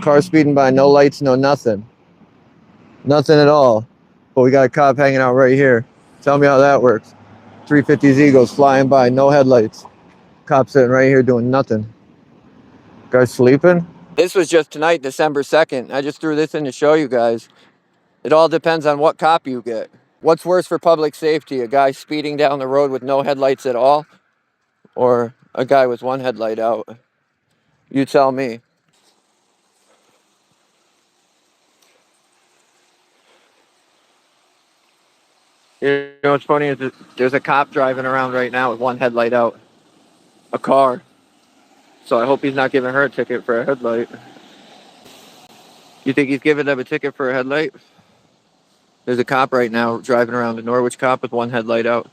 Car speeding by, no lights, no nothing. Nothing at all. But we got a cop hanging out right here. Tell me how that works. 350Z goes flying by, no headlights. Cop sitting right here doing nothing. Guys sleeping? This was just tonight, December 2nd. I just threw this in to show you guys. It all depends on what cop you get. What's worse for public safety? A guy speeding down the road with no headlights at all? Or a guy with one headlight out? You tell me. You know what's funny is that there's a cop driving around right now with one headlight out. A car. So I hope he's not giving her a ticket for a headlight. You think he's giving them a ticket for a headlight? There's a cop right now driving around, a Norwich cop with one headlight out.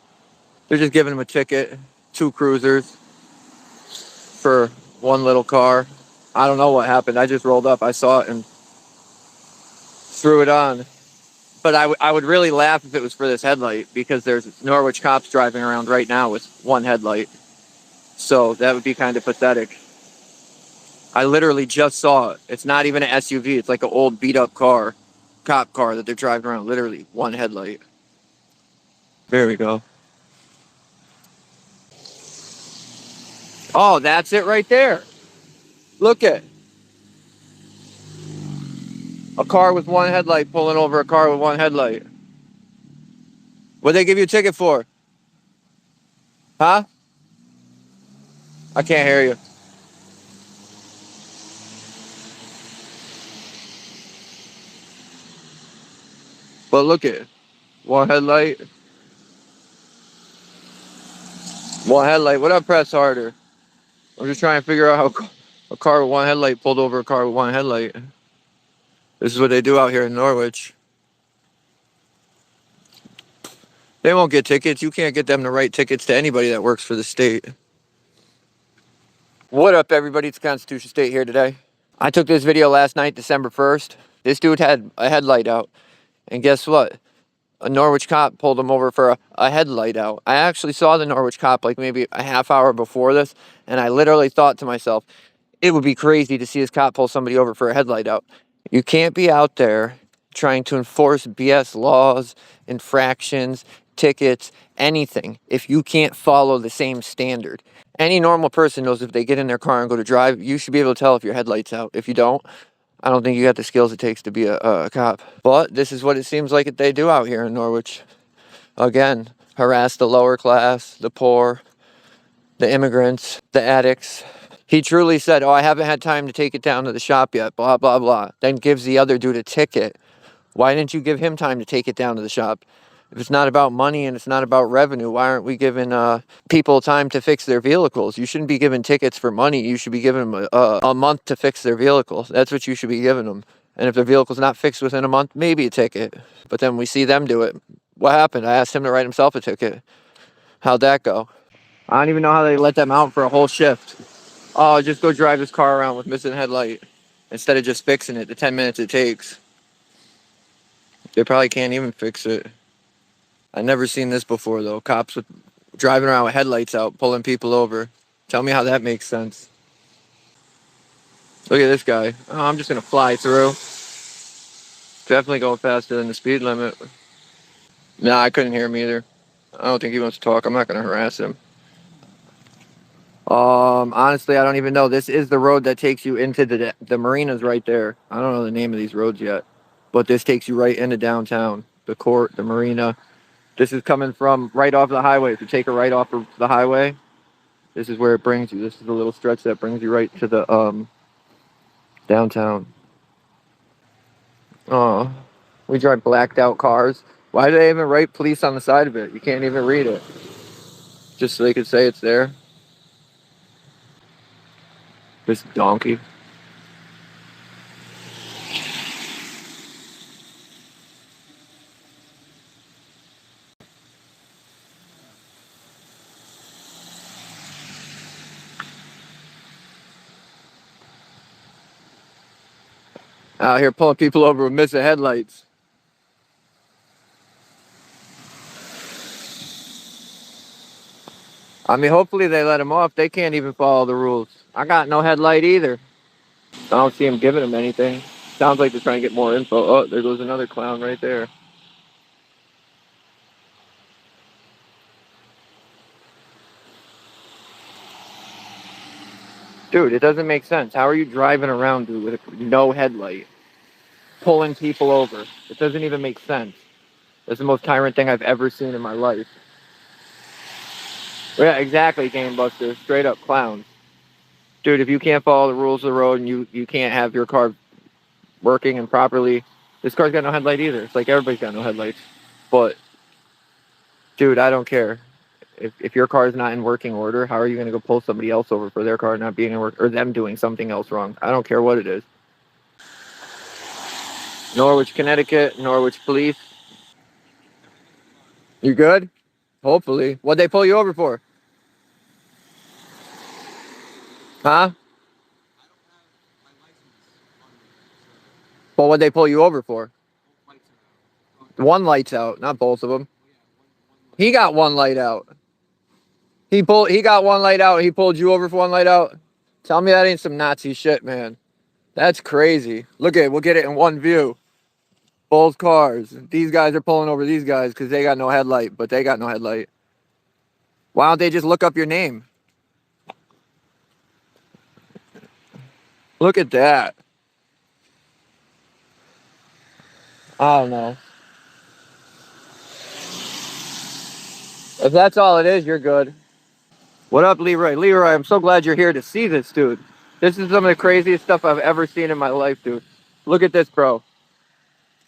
They're just giving him a ticket. 2 cruisers for one little car. I don't know what happened. I just rolled up. I saw it and threw it on. But I would really laugh if it was for this headlight, because there's Norwich cops driving around right now with one headlight. So that would be kind of pathetic. I literally just saw it. It's not even an SUV. It's like an old beat up car, cop car that they're driving around. Literally one headlight. There we go. Oh, that's it right there. Look at a car with one headlight pulling over a car with one headlight. What'd they give you a ticket for? Huh? I can't hear you. But look at it. One headlight. One headlight. What up, press harder? I'm just trying to figure out how a car with one headlight pulled over a car with one headlight. This is what they do out here in Norwich. They won't get tickets. You can't get them to write tickets to anybody that works for the state. What up, everybody? It's Constitution State here today. I took this video last night, December 1st. This dude had a headlight out. And guess what? A Norwich cop pulled him over for a headlight out. I actually saw the Norwich cop like maybe a half hour before this, and I literally thought to myself, it would be crazy to see this cop pull somebody over for a headlight out. You can't be out there trying to enforce BS laws, infractions, tickets, anything, if you can't follow the same standard. Any normal person knows if they get in their car and go to drive, you should be able to tell if your headlight's out. If you don't, I don't think you got the skills it takes to be a cop. But this is what it seems like they do out here in Norwich. Again, harass the lower class, the poor, the immigrants, the addicts. He truly said, oh, I haven't had time to take it down to the shop yet, blah, blah, blah. Then gives the other dude a ticket. Why didn't you give him time to take it down to the shop? If it's not about money and it's not about revenue, why aren't we giving people time to fix their vehicles? You shouldn't be giving tickets for money. You should be giving them a month to fix their vehicles. That's what you should be giving them. And if their vehicle's not fixed within a month, maybe a ticket. But then we see them do it. What happened? I asked him to write himself a ticket. How'd that go? I don't even know how they let them out for a whole shift. Oh, just go drive this car around with missing headlight instead of just fixing it the 10 minutes it takes. They probably can't even fix it. I've never seen this before, though. Cops driving around with headlights out, pulling people over. Tell me how that makes sense. Look at this guy. Oh, I'm just going to fly through. Definitely going faster than the speed limit. Nah, I couldn't hear him either. I don't think he wants to talk. I'm not going to harass him. Honestly, I don't even know. This is the road that takes you into the marinas right there. I don't know the name of these roads yet. But this takes you right into downtown. The court, the marina. This is coming from right off the highway. If you take a right off of the highway, this is where it brings you. This is the little stretch that brings you right to the downtown. Oh, we drive blacked out cars. Why do they even write police on the side of it? You can't even read it. Just so they could say it's there. This donkey. Out here pulling people over with missing headlights. I mean, hopefully they let them off. They can't even follow the rules. I got no headlight either. I don't see him giving him anything. Sounds like they're trying to get more info. Oh, there goes another clown right there. Dude, it doesn't make sense. How are you driving around, dude, with no headlight, pulling people over? It doesn't even make sense. That's the most tyrant thing I've ever seen in my life. Yeah, exactly, Game Buster. Straight up clowns. Dude, if you can't follow the rules of the road and you can't have your car working and properly, this car's got no headlight either. It's like everybody's got no headlights. But, dude, I don't care. If your car is not in working order, how are you going to go pull somebody else over for their car not being in work or them doing something else wrong? I don't care what it is. Norwich, Connecticut, Norwich police. You good? Hopefully. What'd they pull you over for? Huh? Well, what'd they pull you over for? One light's out, not both of them. He got one light out. He got one light out. He pulled you over for one light out. Tell me that ain't some Nazi shit, man. That's crazy. Look at it. We'll get it in one view. Both cars. These guys are pulling over these guys because they got no headlight, but they got no headlight. Why don't they just look up your name? Look at that. I don't know. If that's all it is, you're good. What up, Leroy? Leroy, I'm so glad you're here to see this, dude. This is some of the craziest stuff I've ever seen in my life, dude. Look at this, bro.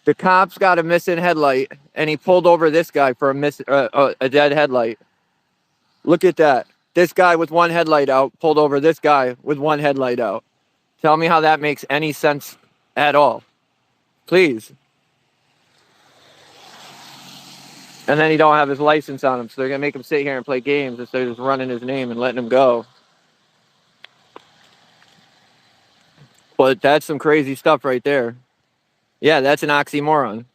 The cops got a missing headlight, and he pulled over this guy for a dead headlight. Look at that. This guy with one headlight out pulled over this guy with one headlight out. Tell me how that makes any sense at all. Please. And then he don't have his license on him, so they're going to make him sit here and play games instead of just running his name and letting him go. But that's some crazy stuff right there. Yeah, that's an oxymoron.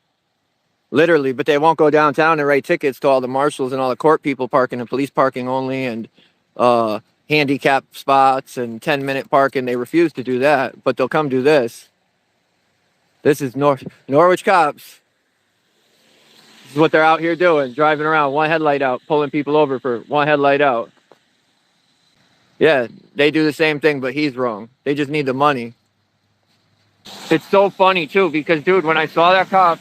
Literally, but they won't go downtown and write tickets to all the marshals and all the court people parking in police parking only and handicap spots and 10-minute parking. They refuse to do that, but they'll come do this. This is Norwich cops. This is what they're out here doing, driving around, one headlight out, pulling people over for one headlight out. Yeah, they do the same thing, but he's wrong. They just need the money. It's so funny, too, because, dude, when I saw that cop,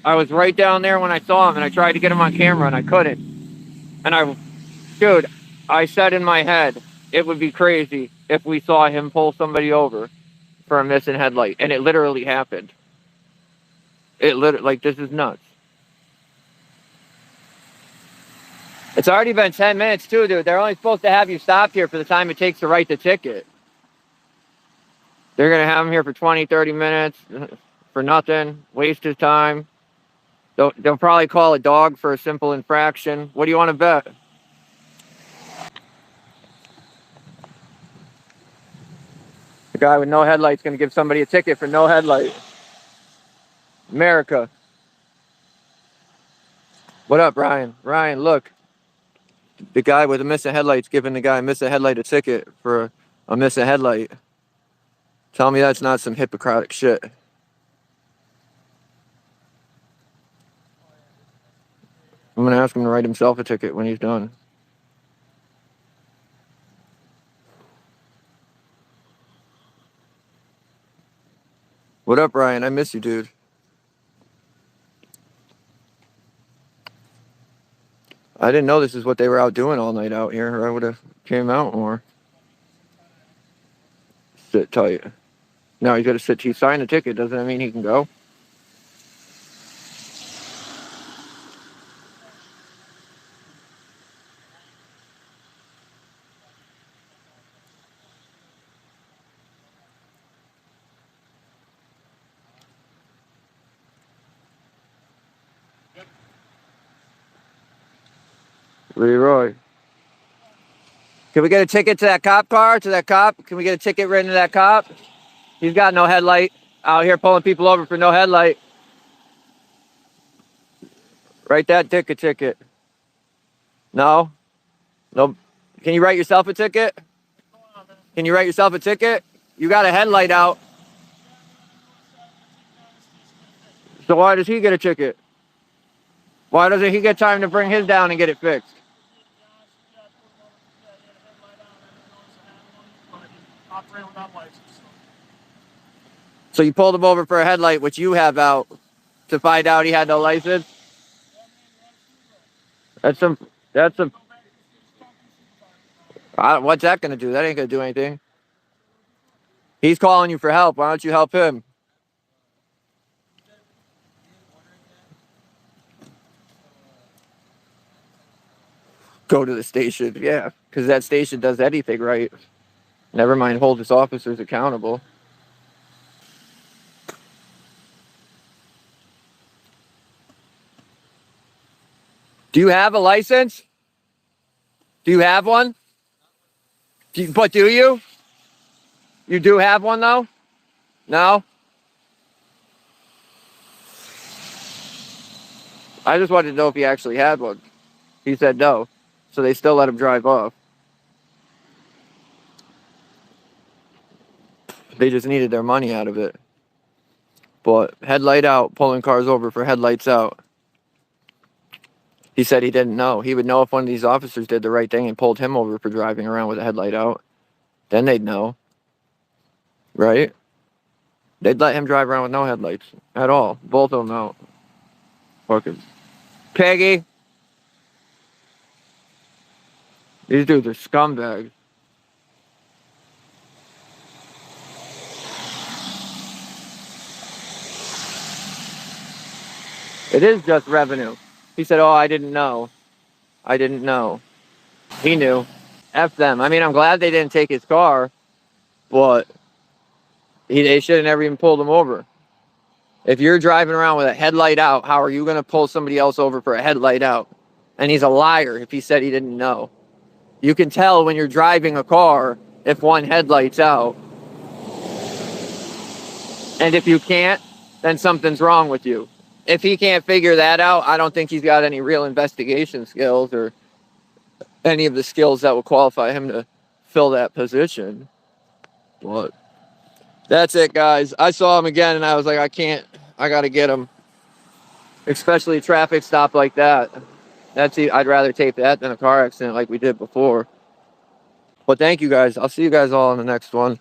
I was right down there when I saw him, and I tried to get him on camera, and I couldn't. And dude, I said in my head, it would be crazy if we saw him pull somebody over for a missing headlight. And it literally happened. Like, this is nuts. It's already been 10 minutes, too, dude. They're only supposed to have you stop here for the time it takes to write the ticket. They're going to have him here for 20, 30 minutes for nothing. Waste his time. They'll probably call a dog for a simple infraction. What do you want to bet? The guy with no headlight's going to give somebody a ticket for no headlight. America. What up, Ryan? Ryan, look. The guy with a missing headlight's giving the guy missing headlight a ticket for a missing headlight. Tell me that's not some hypocritic shit. I'm going to ask him to write himself a ticket when he's done. What up, Ryan? I miss you, dude. I didn't know this is what they were out doing all night out here, or I would have came out more. Sit tight. Now he's got to sit. He signed a ticket. Doesn't that mean he can go? Leroy. Can we get a ticket to that cop car? To that cop? Can we get a ticket written to that cop? He's got no headlight. Out here pulling people over for no headlight. Write that ticket. No? No. Can you write yourself a ticket? Can you write yourself a ticket? You got a headlight out. So why does he get a ticket? Why doesn't he get time to bring his down and get it fixed? So you pulled him over for a headlight, which you have out, to find out he had no license? That's some, that's some, what's that going to do? That ain't going to do anything. He's calling you for help. Why don't you help him? Go to the station. Yeah, because that station does anything right. Never mind hold its officers accountable. Do you have a license? Do you have one? But do you? You do have one, though? No? I just wanted to know if he actually had one. He said no. So they still let him drive off. They just needed their money out of it. But headlight out, pulling cars over for headlights out. He said he didn't know. He would know if one of these officers did the right thing and pulled him over for driving around with a headlight out. Then they'd know. Right? They'd let him drive around with no headlights at all. Both of them out. Fucking Peggy. These dudes are scumbags. It is just revenue. He said, oh, I didn't know. I didn't know. He knew. F them. I mean, I'm glad they didn't take his car, but they should have never even pulled him over. If you're driving around with a headlight out, how are you going to pull somebody else over for a headlight out? And he's a liar if he said he didn't know. You can tell when you're driving a car if one headlight's out. And if you can't, then something's wrong with you. If he can't figure that out, I don't think he's got any real investigation skills or any of the skills that will qualify him to fill that position. But that's it, guys. I saw him again and I was like, I got to get him. Especially a traffic stop like that. I'd rather tape that than a car accident like we did before. But thank you guys. I'll see you guys all in the next one.